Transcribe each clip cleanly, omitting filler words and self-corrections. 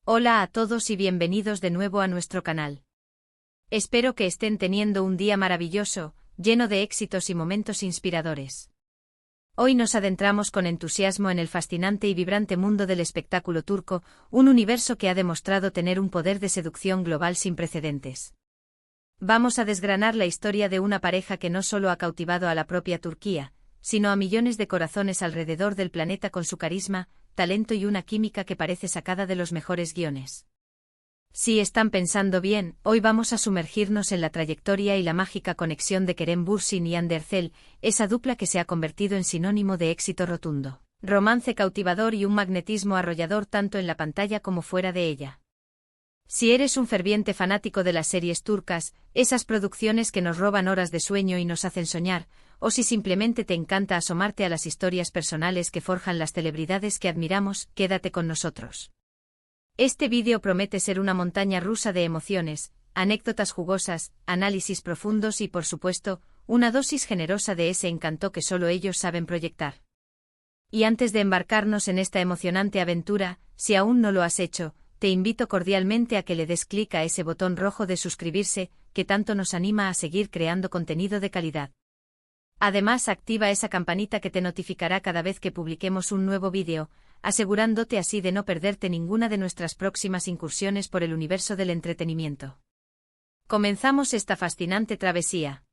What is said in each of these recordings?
Hola a todos y bienvenidos de nuevo a nuestro canal. Espero que estén teniendo un día maravilloso, lleno de éxitos y momentos inspiradores. Hoy nos adentramos con entusiasmo en el fascinante y vibrante mundo del espectáculo turco, un universo que ha demostrado tener un poder de seducción global sin precedentes. Vamos a desgranar la historia de una pareja que no solo ha cautivado a la propia Turquía, sino a millones de corazones alrededor del planeta con su carisma, talento y una química que parece sacada de los mejores guiones. Si están pensando bien, hoy vamos a sumergirnos en la trayectoria y la mágica conexión de Kerem Bürsin y Hande Erçel, esa dupla que se ha convertido en sinónimo de éxito rotundo, romance cautivador y un magnetismo arrollador tanto en la pantalla como fuera de ella. Si eres un ferviente fanático de las series turcas, esas producciones que nos roban horas de sueño y nos hacen soñar, o si simplemente te encanta asomarte a las historias personales que forjan las celebridades que admiramos, quédate con nosotros. Este vídeo promete ser una montaña rusa de emociones, anécdotas jugosas, análisis profundos y, por supuesto, una dosis generosa de ese encanto que solo ellos saben proyectar. Y antes de embarcarnos en esta emocionante aventura, si aún no lo has hecho, te invito cordialmente a que le des clic a ese botón rojo de suscribirse, que tanto nos anima a seguir creando contenido de calidad. Además, activa esa campanita que te notificará cada vez que publiquemos un nuevo vídeo, asegurándote así de no perderte ninguna de nuestras próximas incursiones por el universo del entretenimiento. Comenzamos esta fascinante travesía.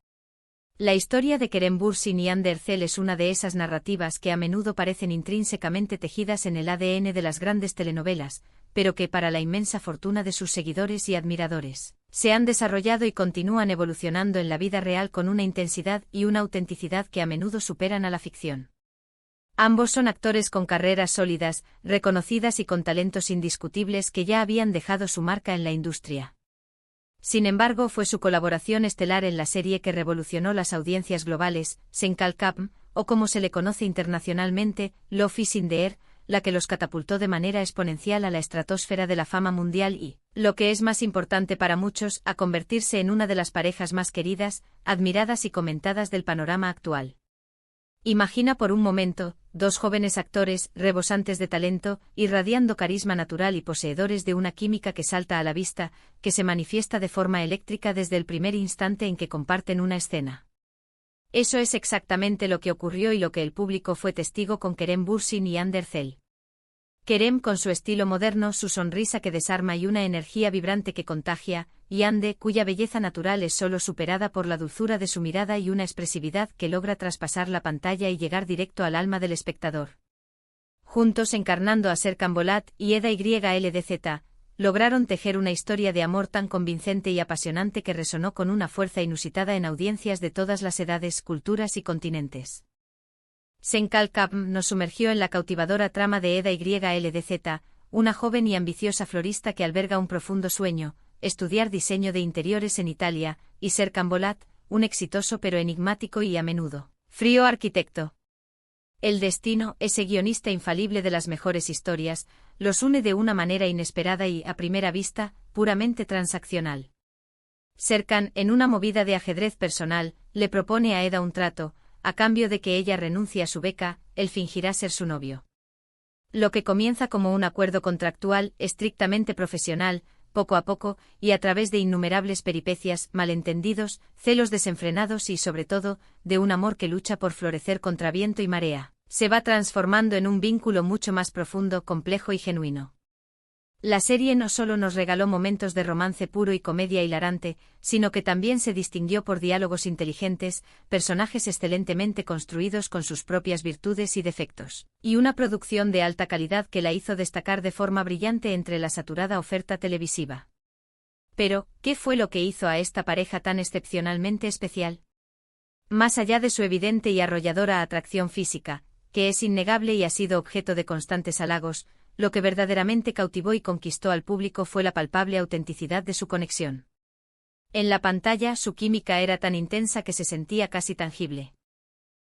La historia de Kerem Bürsin y Hande Erçel es una de esas narrativas que a menudo parecen intrínsecamente tejidas en el ADN de las grandes telenovelas, pero que para la inmensa fortuna de sus seguidores y admiradores, se han desarrollado y continúan evolucionando en la vida real con una intensidad y una autenticidad que a menudo superan a la ficción. Ambos son actores con carreras sólidas, reconocidas y con talentos indiscutibles que ya habían dejado su marca en la industria. Sin embargo, fue su colaboración estelar en la serie que revolucionó las audiencias globales, Sen Kalkapm, o como se le conoce internacionalmente, Love is in the Air, la que los catapultó de manera exponencial a la estratosfera de la fama mundial y, lo que es más importante para muchos, a convertirse en una de las parejas más queridas, admiradas y comentadas del panorama actual. Imagina por un momento, dos jóvenes actores, rebosantes de talento, irradiando carisma natural y poseedores de una química que salta a la vista, que se manifiesta de forma eléctrica desde el primer instante en que comparten una escena. Eso es exactamente lo que ocurrió y lo que el público fue testigo con Kerem Bürsin y Hande Erçel. Kerem con su estilo moderno, su sonrisa que desarma y una energía vibrante que contagia, y Hande, cuya belleza natural es solo superada por la dulzura de su mirada y una expresividad que logra traspasar la pantalla y llegar directo al alma del espectador. Juntos encarnando a Serkan Bolat y Eda YLDZ, lograron tejer una historia de amor tan convincente y apasionante que resonó con una fuerza inusitada en audiencias de todas las edades, culturas y continentes. Sen Kalkapm nos sumergió en la cautivadora trama de Eda YLDZ, una joven y ambiciosa florista que alberga un profundo sueño, estudiar diseño de interiores en Italia, y Serkan Bolat, un exitoso pero enigmático y a menudo frío arquitecto. El destino, ese guionista infalible de las mejores historias, los une de una manera inesperada y, a primera vista, puramente transaccional. Serkan, en una movida de ajedrez personal, le propone a Eda un trato. A cambio de que ella renuncie a su beca, él fingirá ser su novio. Lo que comienza como un acuerdo contractual, estrictamente profesional, poco a poco, y a través de innumerables peripecias, malentendidos, celos desenfrenados y, sobre todo, de un amor que lucha por florecer contra viento y marea, se va transformando en un vínculo mucho más profundo, complejo y genuino. La serie no solo nos regaló momentos de romance puro y comedia hilarante, sino que también se distinguió por diálogos inteligentes, personajes excelentemente construidos con sus propias virtudes y defectos, y una producción de alta calidad que la hizo destacar de forma brillante entre la saturada oferta televisiva. Pero, ¿qué fue lo que hizo a esta pareja tan excepcionalmente especial? Más allá de su evidente y arrolladora atracción física, que es innegable y ha sido objeto de constantes halagos, lo que verdaderamente cautivó y conquistó al público fue la palpable autenticidad de su conexión. En la pantalla, su química era tan intensa que se sentía casi tangible.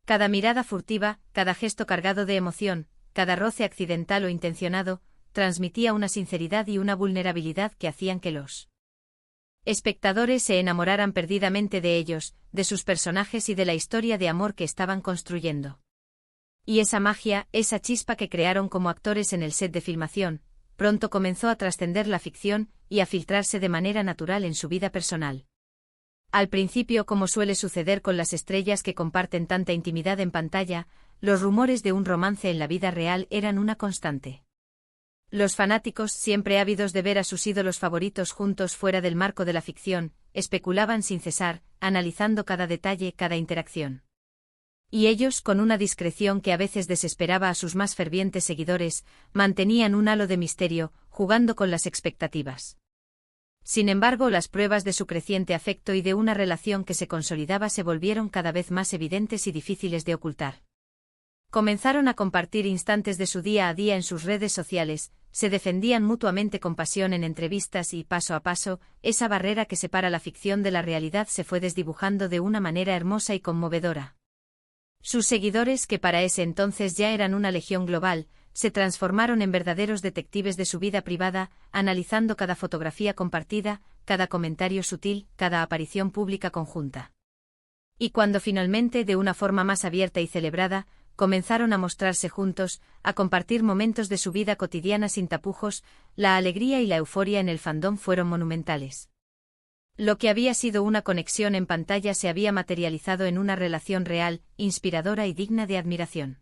Cada mirada furtiva, cada gesto cargado de emoción, cada roce accidental o intencionado, transmitía una sinceridad y una vulnerabilidad que hacían que los espectadores se enamoraran perdidamente de ellos, de sus personajes y de la historia de amor que estaban construyendo. Y esa magia, esa chispa que crearon como actores en el set de filmación, pronto comenzó a trascender la ficción y a filtrarse de manera natural en su vida personal. Al principio, como suele suceder con las estrellas que comparten tanta intimidad en pantalla, los rumores de un romance en la vida real eran una constante. Los fanáticos, siempre ávidos de ver a sus ídolos favoritos juntos fuera del marco de la ficción, especulaban sin cesar, analizando cada detalle, cada interacción. Y ellos, con una discreción que a veces desesperaba a sus más fervientes seguidores, mantenían un halo de misterio, jugando con las expectativas. Sin embargo, las pruebas de su creciente afecto y de una relación que se consolidaba se volvieron cada vez más evidentes y difíciles de ocultar. Comenzaron a compartir instantes de su día a día en sus redes sociales, se defendían mutuamente con pasión en entrevistas y, paso a paso, esa barrera que separa la ficción de la realidad se fue desdibujando de una manera hermosa y conmovedora. Sus seguidores, que para ese entonces ya eran una legión global, se transformaron en verdaderos detectives de su vida privada, analizando cada fotografía compartida, cada comentario sutil, cada aparición pública conjunta. Y cuando finalmente, de una forma más abierta y celebrada, comenzaron a mostrarse juntos, a compartir momentos de su vida cotidiana sin tapujos, la alegría y la euforia en el fandom fueron monumentales. Lo que había sido una conexión en pantalla se había materializado en una relación real, inspiradora y digna de admiración.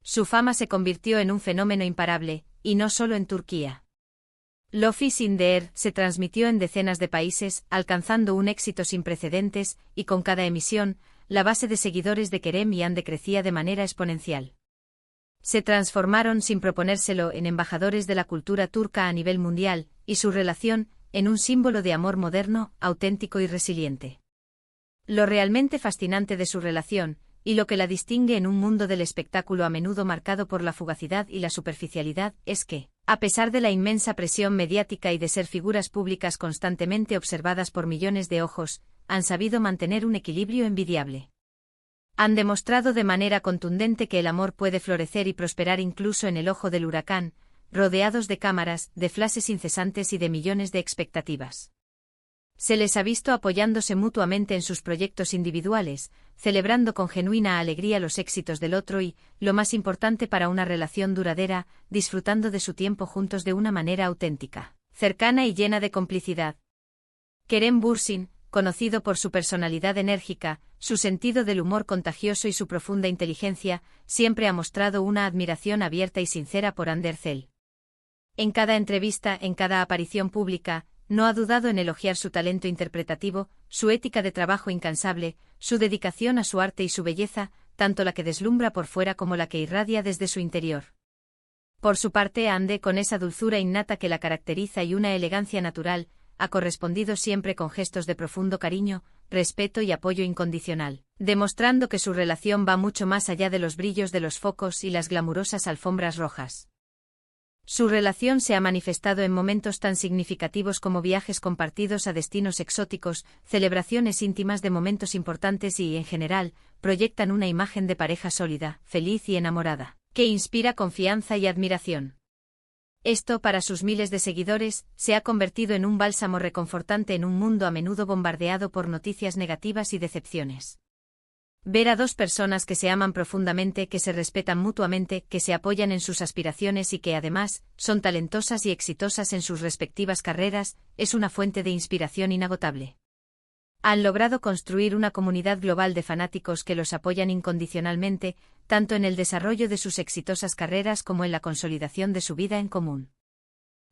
Su fama se convirtió en un fenómeno imparable, y no solo en Turquía. Love is in the Air se transmitió en decenas de países, alcanzando un éxito sin precedentes, y con cada emisión, la base de seguidores de Kerem y Hande crecía de manera exponencial. Se transformaron sin proponérselo en embajadores de la cultura turca a nivel mundial, y su relación, en un símbolo de amor moderno, auténtico y resiliente. Lo realmente fascinante de su relación, y lo que la distingue en un mundo del espectáculo a menudo marcado por la fugacidad y la superficialidad, es que, a pesar de la inmensa presión mediática y de ser figuras públicas constantemente observadas por millones de ojos, han sabido mantener un equilibrio envidiable. Han demostrado de manera contundente que el amor puede florecer y prosperar incluso en el ojo del huracán, rodeados de cámaras, de flashes incesantes y de millones de expectativas. Se les ha visto apoyándose mutuamente en sus proyectos individuales, celebrando con genuina alegría los éxitos del otro y, lo más importante para una relación duradera, disfrutando de su tiempo juntos de una manera auténtica, cercana y llena de complicidad. Kerem Bürsin, conocido por su personalidad enérgica, su sentido del humor contagioso y su profunda inteligencia, siempre ha mostrado una admiración abierta y sincera por Hande Erçel. En cada entrevista, en cada aparición pública, no ha dudado en elogiar su talento interpretativo, su ética de trabajo incansable, su dedicación a su arte y su belleza, tanto la que deslumbra por fuera como la que irradia desde su interior. Por su parte, Hande, con esa dulzura innata que la caracteriza y una elegancia natural, ha correspondido siempre con gestos de profundo cariño, respeto y apoyo incondicional, demostrando que su relación va mucho más allá de los brillos de los focos y las glamurosas alfombras rojas. Su relación se ha manifestado en momentos tan significativos como viajes compartidos a destinos exóticos, celebraciones íntimas de momentos importantes y, en general, proyectan una imagen de pareja sólida, feliz y enamorada, que inspira confianza y admiración. Esto, para sus miles de seguidores, se ha convertido en un bálsamo reconfortante en un mundo a menudo bombardeado por noticias negativas y decepciones. Ver a dos personas que se aman profundamente, que se respetan mutuamente, que se apoyan en sus aspiraciones y que además son talentosas y exitosas en sus respectivas carreras, es una fuente de inspiración inagotable. Han logrado construir una comunidad global de fanáticos que los apoyan incondicionalmente, tanto en el desarrollo de sus exitosas carreras como en la consolidación de su vida en común.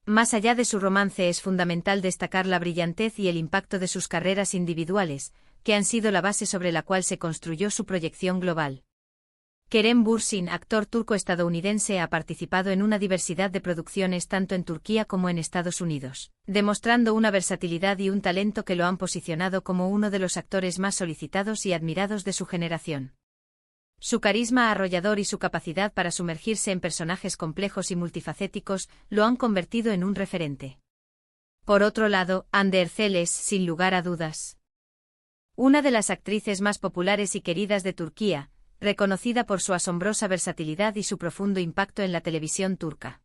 Más allá de su romance, es fundamental destacar la brillantez y el impacto de sus carreras individuales, que han sido la base sobre la cual se construyó su proyección global. Kerem Bürsin, actor turco-estadounidense, ha participado en una diversidad de producciones tanto en Turquía como en Estados Unidos, demostrando una versatilidad y un talento que lo han posicionado como uno de los actores más solicitados y admirados de su generación. Su carisma arrollador y su capacidad para sumergirse en personajes complejos y multifacéticos lo han convertido en un referente. Por otro lado, Hande Erçel es, sin lugar a dudas, una de las actrices más populares y queridas de Turquía, reconocida por su asombrosa versatilidad y su profundo impacto en la televisión turca.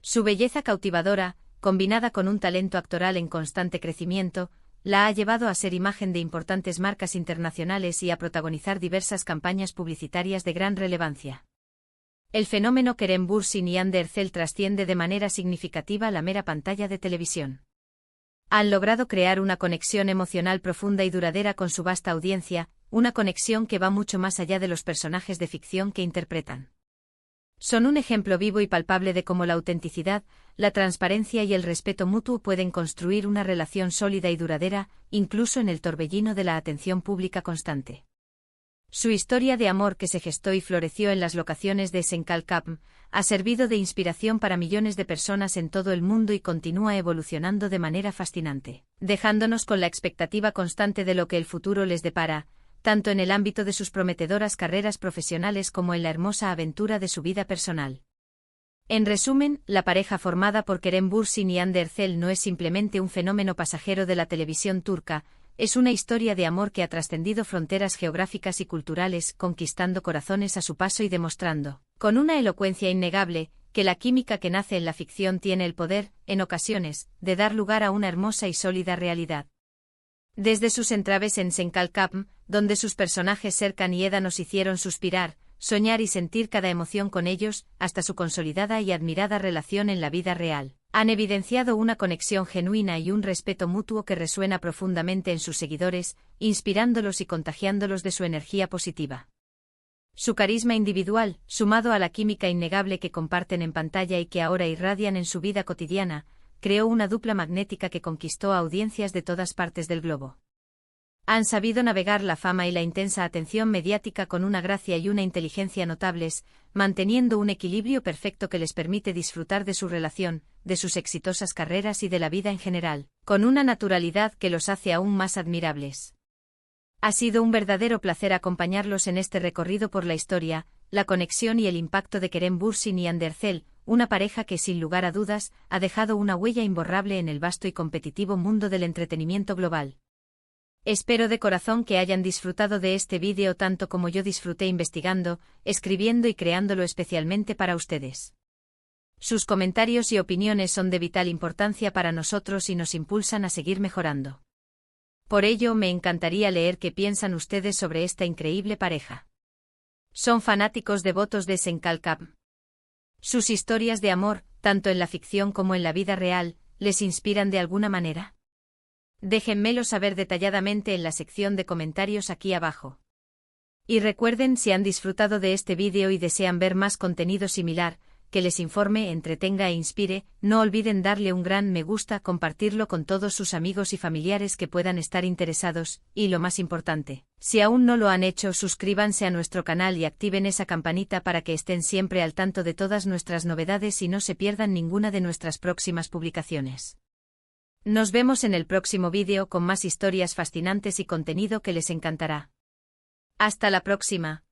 Su belleza cautivadora, combinada con un talento actoral en constante crecimiento, la ha llevado a ser imagen de importantes marcas internacionales y a protagonizar diversas campañas publicitarias de gran relevancia. El fenómeno Kerem Bürsin-Yanderzeel trasciende de manera significativa la mera pantalla de televisión. Han logrado crear una conexión emocional profunda y duradera con su vasta audiencia, una conexión que va mucho más allá de los personajes de ficción que interpretan. Son un ejemplo vivo y palpable de cómo la autenticidad, la transparencia y el respeto mutuo pueden construir una relación sólida y duradera, incluso en el torbellino de la atención pública constante. Su historia de amor que se gestó y floreció en las locaciones de Senkalkapm ha servido de inspiración para millones de personas en todo el mundo y continúa evolucionando de manera fascinante, dejándonos con la expectativa constante de lo que el futuro les depara, tanto en el ámbito de sus prometedoras carreras profesionales como en la hermosa aventura de su vida personal. En resumen, la pareja formada por Kerem Bürsin y Yanderzeel no es simplemente un fenómeno pasajero de la televisión turca, es una historia de amor que ha trascendido fronteras geográficas y culturales, conquistando corazones a su paso y demostrando, con una elocuencia innegable, que la química que nace en la ficción tiene el poder, en ocasiones, de dar lugar a una hermosa y sólida realidad. Desde sus entraves en Senkalkapm, donde sus personajes Serkan y Eda nos hicieron suspirar, soñar y sentir cada emoción con ellos, hasta su consolidada y admirada relación en la vida real, han evidenciado una conexión genuina y un respeto mutuo que resuena profundamente en sus seguidores, inspirándolos y contagiándolos de su energía positiva. Su carisma individual, sumado a la química innegable que comparten en pantalla y que ahora irradian en su vida cotidiana, creó una dupla magnética que conquistó a audiencias de todas partes del globo. Han sabido navegar la fama y la intensa atención mediática con una gracia y una inteligencia notables, manteniendo un equilibrio perfecto que les permite disfrutar de su relación, de sus exitosas carreras y de la vida en general, con una naturalidad que los hace aún más admirables. Ha sido un verdadero placer acompañarlos en este recorrido por la historia, la conexión y el impacto de Kerem Bürsin y Yanderzeel, una pareja que sin lugar a dudas ha dejado una huella imborrable en el vasto y competitivo mundo del entretenimiento global. Espero de corazón que hayan disfrutado de este vídeo tanto como yo disfruté investigando, escribiendo y creándolo especialmente para ustedes. Sus comentarios y opiniones son de vital importancia para nosotros y nos impulsan a seguir mejorando. Por ello me encantaría leer qué piensan ustedes sobre esta increíble pareja. ¿Son fanáticos devotos de Senkalkapm? ¿Sus historias de amor, tanto en la ficción como en la vida real, les inspiran de alguna manera? Déjenmelo saber detalladamente en la sección de comentarios aquí abajo. Y recuerden, si han disfrutado de este vídeo y desean ver más contenido similar, que les informe, entretenga e inspire, no olviden darle un gran me gusta, compartirlo con todos sus amigos y familiares que puedan estar interesados, y lo más importante, si aún no lo han hecho, suscríbanse a nuestro canal y activen esa campanita para que estén siempre al tanto de todas nuestras novedades y no se pierdan ninguna de nuestras próximas publicaciones. Nos vemos en el próximo vídeo con más historias fascinantes y contenido que les encantará. Hasta la próxima.